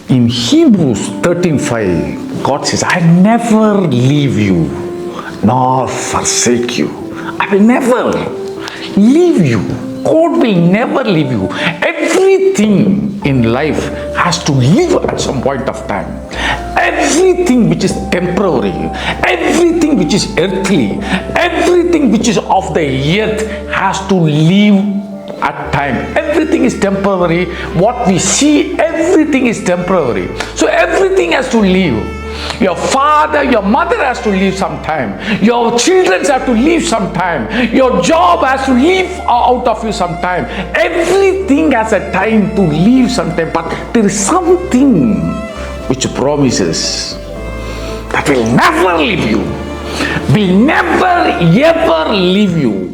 In Hebrews 13:5, God says, I never leave you nor forsake you. I will never leave you. God will never leave you. Everything in life has to leave at some point of time. Everything which is temporary, everything which is earthly, everything which is of the earth has to leave at time. Everything is temporary. What we see, everything is temporary. So everything has to leave. Your father, your mother has to leave sometime. Your children have to leave sometime. Your job has to leave out of you sometime. Everything has a time to leave sometime. But there is something which promises that will never leave you. Will never ever leave you.